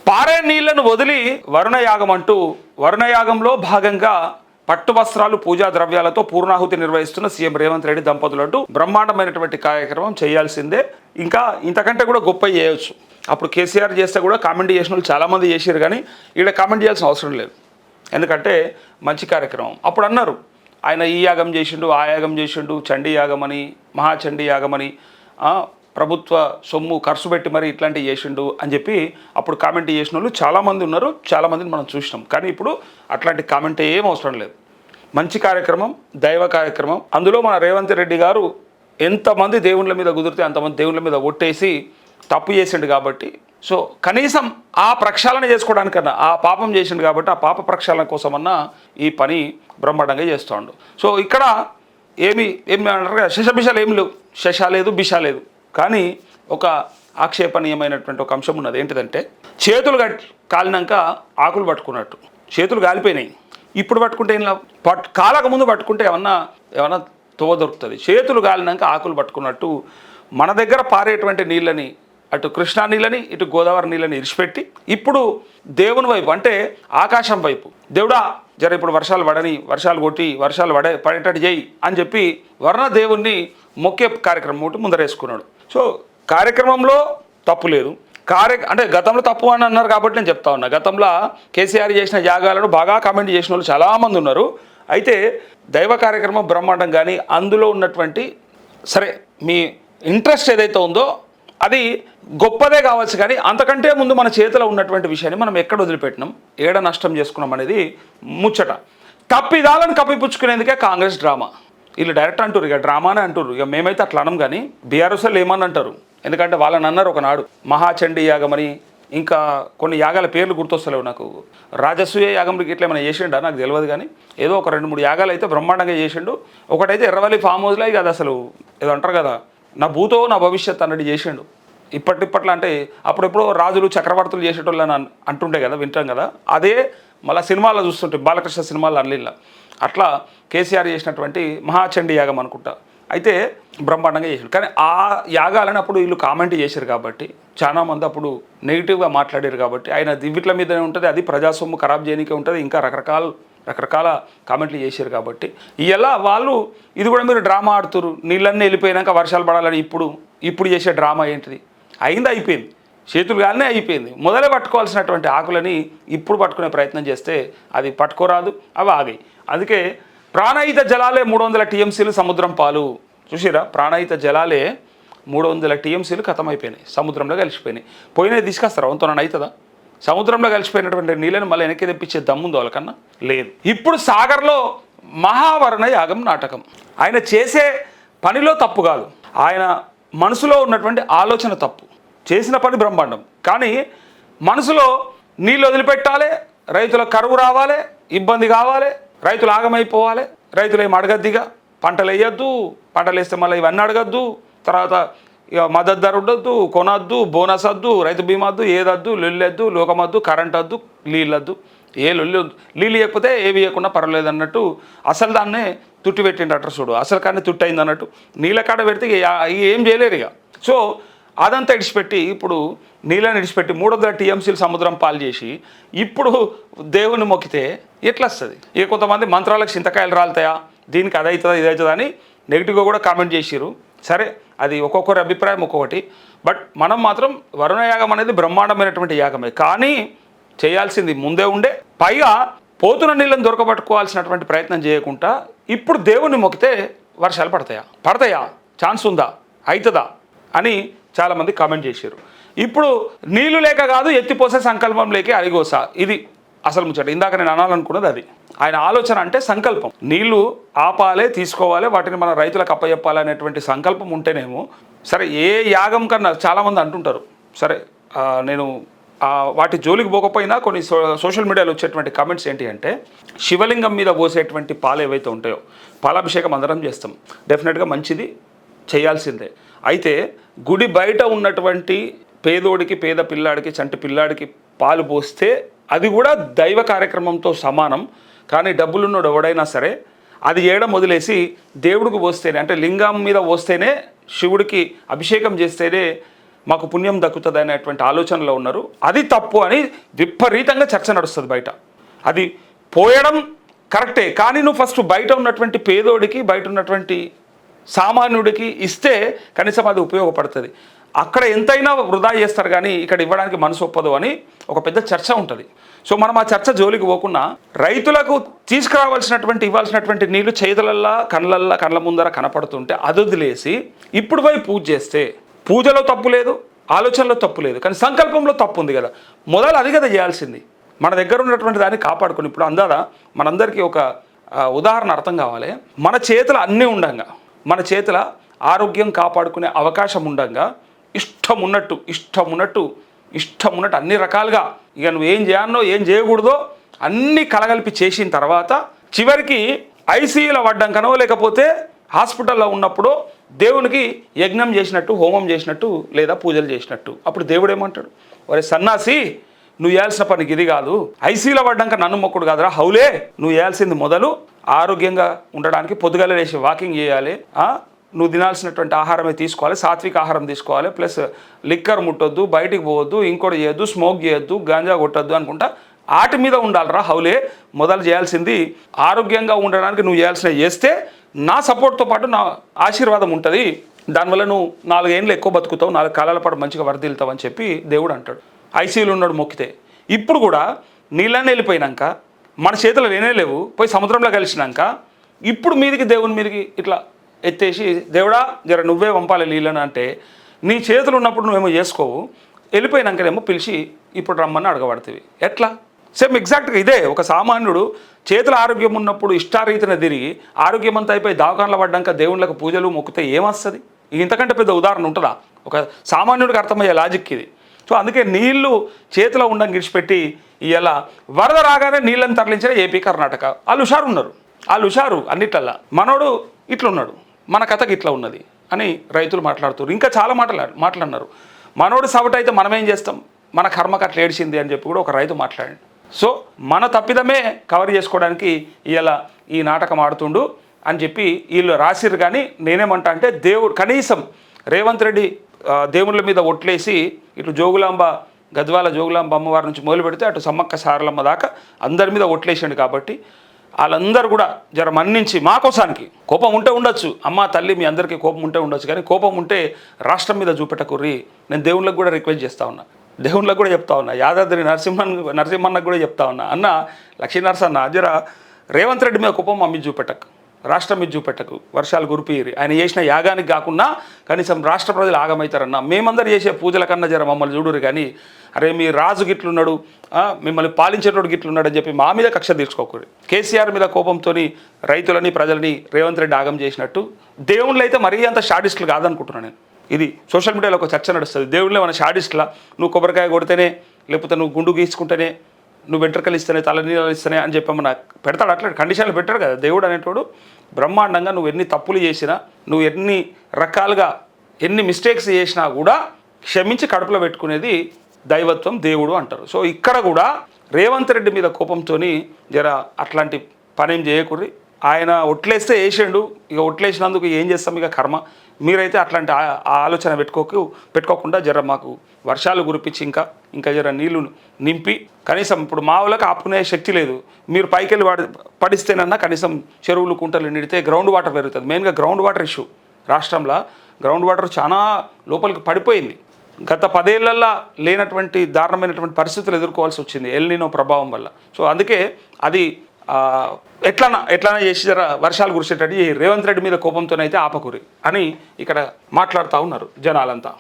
పారే నీళ్లను వదిలి వరుణయాగం అంటూ వరుణయాగంలో భాగంగా పట్టు వస్త్రాలు పూజా ద్రవ్యాలతో పూర్ణాహుతి నిర్వహిస్తున్న సీఎం రేవంత్ రెడ్డి దంపతులంటూ బ్రహ్మాండమైనటువంటి కార్యక్రమం చేయాల్సిందే. ఇంకా ఇంతకంటే కూడా గొప్ప చేయవచ్చు. అప్పుడు కేసీఆర్ చేస్తే కూడా కామెంట్ చేసిన వాళ్ళు చాలామంది చేశారు, కానీ ఇక్కడ కామెంట్ చేయాల్సిన అవసరం లేదు. ఎందుకంటే మంచి కార్యక్రమం. అప్పుడు అన్నారు ఆయన ఈ యాగం చేసిండు, ఆ యాగం చేసిండు, చండీ యాగమని, మహాచండీ యాగమని, ప్రభుత్వ సొమ్ము ఖర్చు పెట్టి మరి ఇట్లాంటివి చేసిండు అని చెప్పి అప్పుడు కామెంట్ చేసిన వాళ్ళు చాలామంది ఉన్నారు. చాలామందిని మనం చూసినాం. కానీ ఇప్పుడు అట్లాంటి కామెంట్ ఏం అవసరం లేదు. మంచి కార్యక్రమం, దైవ కార్యక్రమం. అందులో మన రేవంత్ రెడ్డి గారు ఎంతమంది దేవుళ్ళ మీద కుదిరితే అంతమంది దేవుళ్ళ మీద ఒట్టేసి తప్పు చేసిండు కాబట్టి, సో కనీసం ఆ ప్రక్షాళన చేసుకోవడానికన్నా, ఆ పాపం చేసిండు కాబట్టి ఆ పాప ప్రక్షాళన కోసమన్నా ఈ పని బ్రహ్మాండంగా చేస్తూ. సో ఇక్కడ ఏమి అంటారు కదా, శశబిషాలు ఏం లేవు, శశ లేదు, బిష లేదు. కానీ ఒక ఆక్షేపణీయమైనటువంటి ఒక అంశం ఉన్నది. ఏంటిదంటే చేతులు కాలినాక ఆకులు పట్టుకున్నట్టు చేతులు కాలిపోయినాయి. ఇప్పుడు పట్టుకుంటే ఏం కాలక ముందు పట్టుకుంటే ఏమన్నా తోవ దొరుకుతుంది. చేతులు కాలినాక ఆకులు పట్టుకున్నట్టు మన దగ్గర పారేటువంటి నీళ్ళని, అటు కృష్ణా నీళ్ళని ఇటు గోదావరి నీళ్ళని ఇరిచిపెట్టి ఇప్పుడు దేవుని వైపు అంటే ఆకాశం వైపు, దేవుడా జర ఇప్పుడు వర్షాలు పడని, వర్షాలు కొట్టి వర్షాలు పడేటట్టు చేయి అని చెప్పి వర్ణ దేవుణ్ణి మొక్కే కార్యక్రమం ఒకటి ముందరేసుకున్నాడు. సో కార్యక్రమంలో తప్పు లేదు. అంటే గతంలో తప్పు అని అన్నారు కాబట్టి నేను చెప్తా ఉన్నా. గతంలో కేసీఆర్ చేసిన యాగాలను బాగా కామెంట్ చేసిన వాళ్ళు చాలామంది ఉన్నారు. అయితే దైవ కార్యక్రమం బ్రహ్మాండం, కానీ అందులో ఉన్నటువంటి సరే మీ ఇంట్రెస్ట్ ఏదైతే ఉందో అది గొప్పదే కావచ్చు, కానీ అంతకంటే ముందు మన చేతిలో ఉన్నటువంటి విషయాన్ని మనం ఎక్కడ వదిలిపెట్టినాం, ఏడ నష్టం చేసుకున్నాం అనేది ముచ్చట. తప్పిదాలను కప్పిపుచ్చుకునేందుకే కాంగ్రెస్ డ్రామా. వీళ్ళు డైరెక్ట్ అంటారు, ఇక డ్రామానే అంటారు. ఇక మేమైతే అట్లా అనం, కానీ బీఆర్ఎస్ వాళ్ళు ఏమని అంటారు. ఎందుకంటే వాళ్ళని అన్నారు ఒకనాడు మహాచండీ యాగమని, ఇంకా కొన్ని యాగాల పేర్లు గుర్తొస్తలేవు నాకు. రాజసూయ యాగంకి ఇట్లా ఏమైనా చేసిండా నాకు తెలియదు, కానీ ఏదో ఒక 2-3 యాగాలు అయితే బ్రహ్మాండంగా చేసిండు. ఒకటైతే ఎర్రవల్లి ఫామ్ హౌస్లో ఇక అది అసలు ఏదో అంటారు కదా, నా భూతో నా భవిష్యత్ అన్నట్టు చేసిండు. ఇప్పట్లో అంటే అప్పుడెప్పుడో రాజులు చక్రవర్తులు చేసేటోళ్ళని అంటుండే కదా, వింటాం కదా. అదే మళ్ళీ సినిమాల్లో చూస్తుంటే బాలకృష్ణ సినిమాల్లో అన్నిళ్ళ అట్లా కేసీఆర్ చేసినటువంటి మహాచండీ యాగం అనుకుంటా అయితే బ్రహ్మాండంగా చేశారు. కానీ ఆ యాగాలని అప్పుడు వీళ్ళు కామెంట్ చేశారు కాబట్టి, చాలామంది అప్పుడు నెగిటివ్గా మాట్లాడారు కాబట్టి, ఆయన దివ్విట్ల మీదనే ఉంటుంది, అది ప్రజాసొమ్ము ఖరాబ్ చేయనికే ఉంటుంది, ఇంకా రకరకాల కామెంట్లు చేశారు కాబట్టి ఇలా వాళ్ళు ఇది కూడా మీరు డ్రామా ఆడుతురు. నీళ్ళన్నీ వెళ్ళిపోయినాక వర్షాలు పడాలని ఇప్పుడు చేసే డ్రామా ఏంటిది? అయిపోయింది, చేతులు గానే అయిపోయింది. మొదలే పట్టుకోవాల్సినటువంటి ఆకులని ఇప్పుడు పట్టుకునే ప్రయత్నం చేస్తే అది పట్టుకోరాదు, అవి ఆగాయి. అందుకే ప్రాణహిత జలాలే 300 టీఎంసీలు సముద్రం పాలు. చూసిరా, ప్రాణహిత జలాలే 300 టీఎంసీలు ఖతమైపోయినాయి, సముద్రంలో కలిసిపోయినాయి. పోయినవి తీసుకొస్తారా? వంతోనని అవుతుందా? సముద్రంలో కలిసిపోయినటువంటి నీళ్ళని మళ్ళీ వెనక్కి తెప్పించే దమ్ముందో వాళ్ళకన్నా లేదు. ఇప్పుడు సాగర్లో మహావరుణ యాగం నాటకం. ఆయన చేసే పనిలో తప్పు కాదు, ఆయన మనసులో ఉన్నటువంటి ఆలోచన తప్పు. చేసిన పని బ్రహ్మాండం, కానీ మనసులో నీళ్ళు వదిలిపెట్టాలి, రైతులకు కరువు రావాలి, ఇబ్బంది కావాలి, రైతులు ఆగమైపోవాలి, రైతులు ఏం అడగద్దిగా, పంటలు వేయద్దు, పంటలు వేస్తే మళ్ళీ ఇవన్నీ అడగద్దు, తర్వాత ఇక మద్దతు ధర ఉండొద్దు, కొనద్దు, బోనస్ వద్దు, రైతు బీమా వద్దు, ఏదద్దు, లొల్లెద్దు, లోకమద్దు, కరెంట్ వద్దు, నీళ్ళొద్దు, ఏ లొల్లి వద్దు. నీళ్ళు ఇవ్వకపోతే ఏవి ఇవ్వకుండా పర్వాలేదు అన్నట్టు అసలు దాన్నే తుట్టి పెట్టిండట చూడు, అసలు కానీ తుట్టి అయింది అన్నట్టు. నీళ్ళ కాడ పెడితే ఏం చేయలేరు ఇక. సో అదంతా ఇడిచిపెట్టి ఇప్పుడు నీళ్ళని ఇడిచిపెట్టి 300 టీఎంసీలు సముద్రం పాలు చేసి ఇప్పుడు దేవుని మొక్కితే ఎట్లా వస్తుంది? ఇక కొంతమంది మంత్రాలకు చింతకాయలు రాలుతాయా, దీనికి అదవుతుందా ఇదవుతుందా అని నెగిటివ్గా కూడా కామెంట్ చేసిరు. సరే, అది ఒక్కొక్కరి అభిప్రాయం ఒక్కొక్కటి. బట్ మనం మాత్రం వరుణ యాగం అనేది బ్రహ్మాండమైనటువంటి యాగమే, కానీ చేయాల్సింది ముందే ఉండే. పైగా పోతున్న నీళ్ళని దొరకబట్టుకోవాల్సినటువంటి ప్రయత్నం చేయకుండా ఇప్పుడు దేవుణ్ణి మొక్కితే వర్షాలు పడతాయా, ఛాన్స్ ఉందా, అవుతుందా అని చాలామంది కామెంట్ చేశారు. ఇప్పుడు నీళ్లు లేక కాదు, ఎత్తిపోసే సంకల్పం లేక అరిగోసా, ఇది అసలు ముచ్చట. ఇందాక నేను అనాలనుకున్నది అది. ఆయన ఆలోచన అంటే సంకల్పం, నీళ్లు ఆపాలే, తీసుకోవాలి, వాటిని మన రైతులకు అప్పచెప్పాలి అనేటువంటి సంకల్పం ఉంటేనేమో సరే. ఏ యాగం కన్నా చాలామంది అంటుంటారు, సరే నేను వాటి జోలికి పోకపోయినా కొన్ని సోషల్ మీడియాలో వచ్చేటువంటి కామెంట్స్ ఏంటి అంటే, శివలింగం మీద పోసేటువంటి పాలు ఏవైతే ఉంటాయో, పాలాభిషేకం అందరం చేస్తాం, డెఫినెట్గా మంచిది, చేయాల్సిందే. అయితే గుడి బయట ఉన్నటువంటి పేదోడికి, పేద పిల్లాడికి, చంటి పిల్లాడికి పాలు పోస్తే అది కూడా దైవ కార్యక్రమంతో సమానం. కానీ డబ్బులున్నోడు ఎవడైనా సరే అది చేయడం వదిలేసి దేవుడికి పోస్తేనే, అంటే లింగం మీద పోస్తేనే, శివుడికి అభిషేకం చేస్తేనే మాకు పుణ్యం దక్కుతుంది అనేటువంటి ఆలోచనలో ఉన్నారు. అది తప్పు అని విపరీతంగా చర్చ నడుస్తుంది బయట. అది పోయడం కరెక్టే, కానీ నువ్వు ఫస్ట్ బయట ఉన్నటువంటి పేదోడికి, బయట ఉన్నటువంటి సామాన్యుడికి ఇస్తే కనీసం అది ఉపయోగపడుతుంది. అక్కడ ఎంతైనా వృధా చేస్తారు కానీ ఇక్కడ ఇవ్వడానికి మనసు ఒప్పదు అని ఒక పెద్ద చర్చ ఉంటుంది. సో మనం ఆ చర్చ జోలికి పోకుండా రైతులకు తీసుకురావాల్సినటువంటి ఇవ్వాల్సినటువంటి నీళ్లు చేతులల్లా కళ్ళ ముందర కనపడుతుంటే అది వదిలేసి ఇప్పుడు పోయి పూజ చేస్తే పూజలో తప్పు లేదు, ఆలోచనలో తప్పు లేదు, కానీ సంకల్పంలో తప్పు ఉంది కదా. మొదలు అది కదా చేయాల్సింది. మన దగ్గర ఉన్నటువంటి దాన్ని కాపాడుకుని ఇప్పుడు అందాదా మనందరికీ ఒక ఉదాహరణ అర్థం కావాలి. మన చేతులు అన్నీ ఉండంగా, మన చేతుల ఆరోగ్యం కాపాడుకునే అవకాశం ఉండంగా ఇష్టం ఉన్నట్టు అన్ని రకాలుగా ఇక నువ్వు ఏం చేయాలనో ఏం చేయకూడదో అన్నీ కలగలిపి చేసిన తర్వాత చివరికి ఐసీయూలో పడ్డాకనో లేకపోతే హాస్పిటల్లో ఉన్నప్పుడు దేవునికి యజ్ఞం చేసినట్టు, హోమం చేసినట్టు లేదా పూజలు చేసినట్టు, అప్పుడు దేవుడు ఏమంటాడు, ఒరే సన్నాసి నువ్వు చేయాల్సిన పనికి ఇది కాదు, ఐసీయూలో పడ్డాక నన్ను మొక్కుడు కాదురా హౌలే, నువ్వు చేయాల్సింది మొదలు ఆరోగ్యంగా ఉండడానికి పొద్దుగాల లేచి వాకింగ్ చేయాలి, నువ్వు తినాల్సినటువంటి ఆహారమే తీసుకోవాలి, సాత్విక ఆహారం తీసుకోవాలి, ప్లస్ లిక్కర్ ముట్టొద్దు, బయటికి పోవద్దు, ఇంకోటి చేయొద్దు, స్మోక్ చేయొద్దు, గాంజా కొట్టద్దు అనుకుంటా వాటి మీద ఉండాలిరా హౌలే. మొదలు చేయాల్సింది ఆరోగ్యంగా ఉండడానికి నువ్వు చేయాల్సినవి చేస్తే నా సపోర్ట్తో పాటు నా ఆశీర్వాదం ఉంటుంది, దానివల్ల నువ్వు 4 ఏళ్ళు ఎక్కువ బతుకుతావు, 4 కాలాల పాటు మంచిగా వర్ధిల్తావు అని చెప్పి దేవుడు అంటాడు. ఐసీయూలో ఉన్నాడు మొక్కితే. ఇప్పుడు కూడా నీళ్ళని వెళ్ళిపోయినాక మన చేతులు లేవు, పోయి సముద్రంలో కలిసినాక ఇప్పుడు దేవుని మీదకి ఇట్లా ఎత్తేసి దేవుడా జర నువ్వే పంపాలి నీళ్ళని అంటే నీ చేతులు ఉన్నప్పుడు నువ్వేమో చేసుకోవు, వెళ్ళిపోయినాకనేమో పిలిచి ఇప్పుడు రమ్మని అడగబడుతుంది. ఎట్లా? సేమ్ ఎగ్జాక్ట్గా ఇదే. ఒక సామాన్యుడు చేతుల ఆరోగ్యం ఉన్నప్పుడు ఇష్టారీతిన తిరిగి ఆరోగ్యమంతా అయిపోయి దవాఖానలో పడ్డాక దేవుళ్ళకు పూజలు మొక్కితే ఏమొస్తుంది? ఇంతకంటే పెద్ద ఉదాహరణ ఉంటుందా? ఒక సామాన్యుడికి అర్థమయ్యే లాజిక్ ఇది. సో అందుకే నీళ్లు చేతిలో ఉండని విడిచిపెట్టి ఇలా వరద రాగానే నీళ్ళని తరలించిన ఏపీ, కర్ణాటక వాళ్ళు హుషారు ఉన్నారు. వాళ్ళు హుషారు అన్నిట్లల్లా. మనోడు ఇట్లున్నాడు, మన కథకి ఇట్లా ఉన్నది అని రైతులు మాట్లాడుతున్నారు. ఇంకా చాలా మాట్లాడినారు. మనోడు సవట అయితే మనం ఏం చేస్తాం, మన కర్మకు అట్లా ఏడిచింది అని చెప్పి కూడా ఒక రైతు మాట్లాడండి. సో మన తప్పిదమే కవర్ చేసుకోవడానికి ఇలా ఈ నాటకం ఆడుతుండు అని చెప్పి వీళ్ళు రాసిరు. కానీ నేనేమంటా అంటే దేవుడు కనీసం రేవంత్ రెడ్డి దేవుళ్ళ మీద ఒట్లేసి ఇటు జోగులాంబ గద్వాల జోగులాంబ అమ్మవారి నుంచి మొదలు పెడితే అటు సమ్మక్క సారలమ్మ దాకా అందరి మీద ఒట్లేసాడు. కాబట్టి వాళ్ళందరూ కూడా జర మన్నించి మా కోసానికి కోపం ఉంటే ఉండొచ్చు, అమ్మ తల్లి మీ అందరికీ కోపం ఉంటే ఉండొచ్చు, కానీ కోపం ఉంటే రాష్ట్రం మీద చూపెట్టకుర్రి. నేను దేవుళ్ళకి కూడా రిక్వెస్ట్ చేస్తూ ఉన్నా, దేవుళ్ళకి కూడా చెప్తా ఉన్నా, యాదాద్రి నరసింహన్నకు కూడా చెప్తా ఉన్నా, అన్న లక్ష్మీనరసన్న జర రేవంత్ రెడ్డి మీద కోపం మమ్మీ చూపెట్టకు, రాష్ట్రం మీద చూపెట్టకు, వర్షాలు కురిపిరి, ఆయన చేసిన యాగానికి కాకుండా కనీసం రాష్ట్ర ప్రజలు ఆగమవుతారన్న. మేమందరూ చేసే పూజల కన్నా జర మమ్మల్ని చూడురు, కానీ అరే మీ రాజు గిట్లున్నాడు, మిమ్మల్ని పాలించేటోడు గిట్లున్నాడు అని చెప్పి మా మీద కక్ష తీర్చుకోకూడదు. కేసీఆర్ మీద కోపంతో రైతులని ప్రజలని రేవంత్ రెడ్డి ఆగం చేసినట్టు దేవుళ్ళు అయితే మరీ అంత షాడిస్టులు కాదనుకుంటున్నాను నేను. ఇది సోషల్ మీడియాలో ఒక చర్చ నడుస్తుంది, దేవుళ్ళే మన షాడిస్టులా, నువ్వు కొబ్బరికాయ కొడితేనే లేకపోతే నువ్వు గుండు గీసుకుంటేనే, నువ్వు వెంట్రుకలు ఇస్తేనే, తలనీళ్ళు ఇస్తేనే అని చెప్పమన్నా పెడతాడు. అట్లా కండిషన్లు పెట్టాడు కదా దేవుడు అనేటోడు. బ్రహ్మాండంగా నువ్వు ఎన్ని తప్పులు చేసినా, నువ్వు ఎన్ని రకాలుగా ఎన్ని మిస్టేక్స్ చేసినా కూడా క్షమించి కడుపులో పెట్టుకునేది దైవత్వం, దేవుడు అంటారు. సో ఇక్కడ కూడా రేవంత్ రెడ్డి మీద కోపంతో జర అట్లాంటి పనేం చేయకూడదు. ఆయన ఒట్లేస్తే వేసాడు, ఇక ఒట్లేసినందుకు ఏం చేస్తాం, ఇక కర్మ. మీరైతే అట్లాంటి ఆలోచన పెట్టుకోకుండా జర మాకు వర్షాలు కురిపించి ఇంకా జర నీళ్లు నింపి, కనీసం ఇప్పుడు మా వాళ్ళకి ఆపుకునే శక్తి లేదు, మీరు పైకి వెళ్ళి పడిస్తేనన్నా కనీసం చెరువులు కుంటలు నిడితే గ్రౌండ్ వాటర్ పెరుగుతుంది. మెయిన్గా గ్రౌండ్ వాటర్ ఇష్యూ రాష్ట్రంలో, గ్రౌండ్ వాటర్ చాలా లోపలికి పడిపోయింది. గత 10 ఏళ్లలో లేనటువంటి దారుణమైనటువంటి పరిస్థితులు ఎదుర్కోవాల్సి వచ్చింది ఎల్నినో ప్రభావం వల్ల. సో అందుకే అది ఎట్లనా చేసి జర వర్షాలు కురిసేటట్టు రేవంత్ రెడ్డి మీద కోపంతోనైతే ఆపకూరి అని ఇక్కడ మాట్లాడుతూ ఉన్నారు జనాలంతా.